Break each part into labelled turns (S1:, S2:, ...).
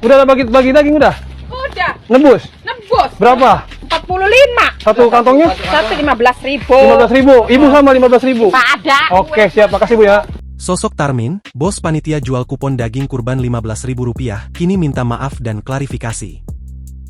S1: Udah bagi daging udah?
S2: Udah.
S1: Nebus?
S2: Nebus.
S1: Berapa?
S2: 45.
S1: Satu kantongnya?
S2: Satu 15.000.
S1: 15.000. Ibu sama 15.000.
S2: Pak ada.
S1: Oke, siap. Makasih Bu ya.
S3: Sosok Tarmin, bos panitia jual kupon daging kurban Rp15.000, kini minta maaf dan klarifikasi.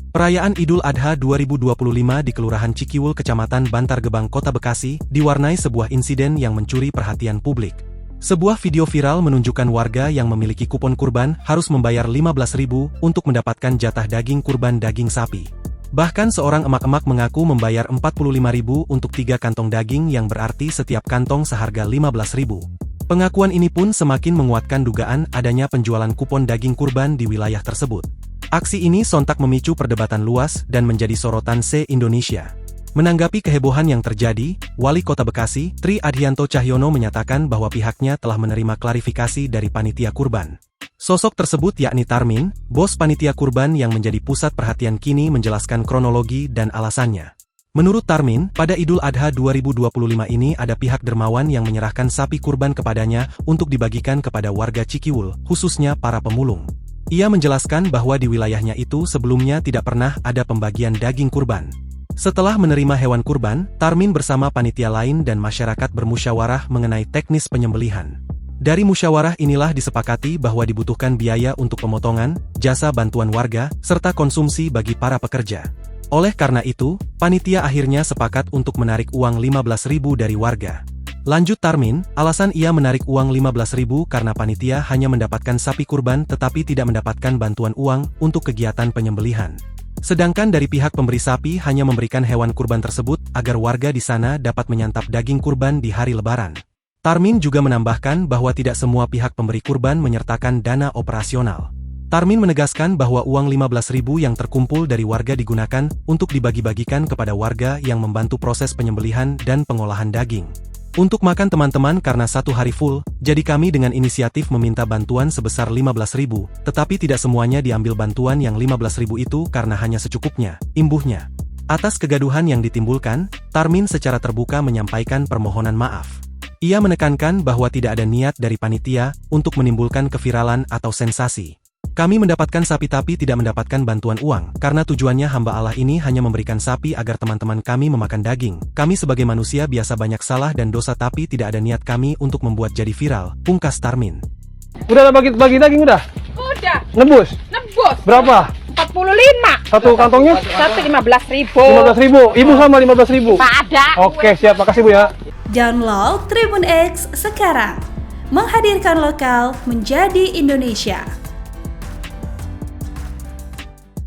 S3: Perayaan Idul Adha 2025 di Kelurahan Cikiwul, Kecamatan Bantar Gebang, Kota Bekasi, diwarnai sebuah insiden yang mencuri perhatian publik. Sebuah video viral menunjukkan warga yang memiliki kupon kurban harus membayar Rp15.000 untuk mendapatkan jatah daging kurban daging sapi. Bahkan seorang emak-emak mengaku membayar Rp45.000 untuk 3 kantong daging yang berarti setiap kantong seharga Rp15.000. Pengakuan ini pun semakin menguatkan dugaan adanya penjualan kupon daging kurban di wilayah tersebut. Aksi ini sontak memicu perdebatan luas dan menjadi sorotan se-Indonesia. Menanggapi kehebohan yang terjadi, Wali Kota Bekasi, Tri Adhianto Cahyono menyatakan bahwa pihaknya telah menerima klarifikasi dari panitia kurban. Sosok tersebut yakni Tarmin, bos panitia kurban yang menjadi pusat perhatian kini menjelaskan kronologi dan alasannya. Menurut Tarmin, pada Idul Adha 2025 ini ada pihak dermawan yang menyerahkan sapi kurban kepadanya untuk dibagikan kepada warga Cikiwul, khususnya para pemulung. Ia menjelaskan bahwa di wilayahnya itu sebelumnya tidak pernah ada pembagian daging kurban. Setelah menerima hewan kurban, Tarmin bersama panitia lain dan masyarakat bermusyawarah mengenai teknis penyembelihan. Dari musyawarah inilah disepakati bahwa dibutuhkan biaya untuk pemotongan, jasa bantuan warga, serta konsumsi bagi para pekerja. Oleh karena itu, panitia akhirnya sepakat untuk menarik uang Rp15.000 dari warga. Lanjut Tarmin, alasan ia menarik uang Rp15.000 karena panitia hanya mendapatkan sapi kurban tetapi tidak mendapatkan bantuan uang untuk kegiatan penyembelihan. Sedangkan dari pihak pemberi sapi hanya memberikan hewan kurban tersebut agar warga di sana dapat menyantap daging kurban di hari Lebaran. Tarmin juga menambahkan bahwa tidak semua pihak pemberi kurban menyertakan dana operasional. Tarmin menegaskan bahwa uang Rp15.000 yang terkumpul dari warga digunakan untuk dibagi-bagikan kepada warga yang membantu proses penyembelihan dan pengolahan daging. Untuk makan teman-teman karena satu hari full, jadi kami dengan inisiatif meminta bantuan sebesar Rp15.000, tetapi tidak semuanya diambil bantuan yang Rp15.000 itu karena hanya secukupnya, imbuhnya. Atas kegaduhan yang ditimbulkan, Tarmin secara terbuka menyampaikan permohonan maaf. Ia menekankan bahwa tidak ada niat dari panitia untuk menimbulkan keviralan atau sensasi. Kami mendapatkan sapi tapi tidak mendapatkan bantuan uang, karena tujuannya hamba Allah ini hanya memberikan sapi agar teman-teman kami memakan daging. Kami sebagai manusia biasa banyak salah dan dosa tapi tidak ada niat kami untuk membuat jadi viral, pungkas Tarmin.
S1: Udah bagi daging udah?
S2: Udah.
S1: Nebus?
S2: Nebus.
S1: Berapa?
S2: 45.
S1: Satu kantongnya?
S2: Satu 15.000.
S1: 15.000. Ibu sama 15.000.
S2: Pak ada.
S1: Oke, siap. Makasih Bu ya.
S4: Download Tribun X sekarang. Menghadirkan lokal menjadi Indonesia.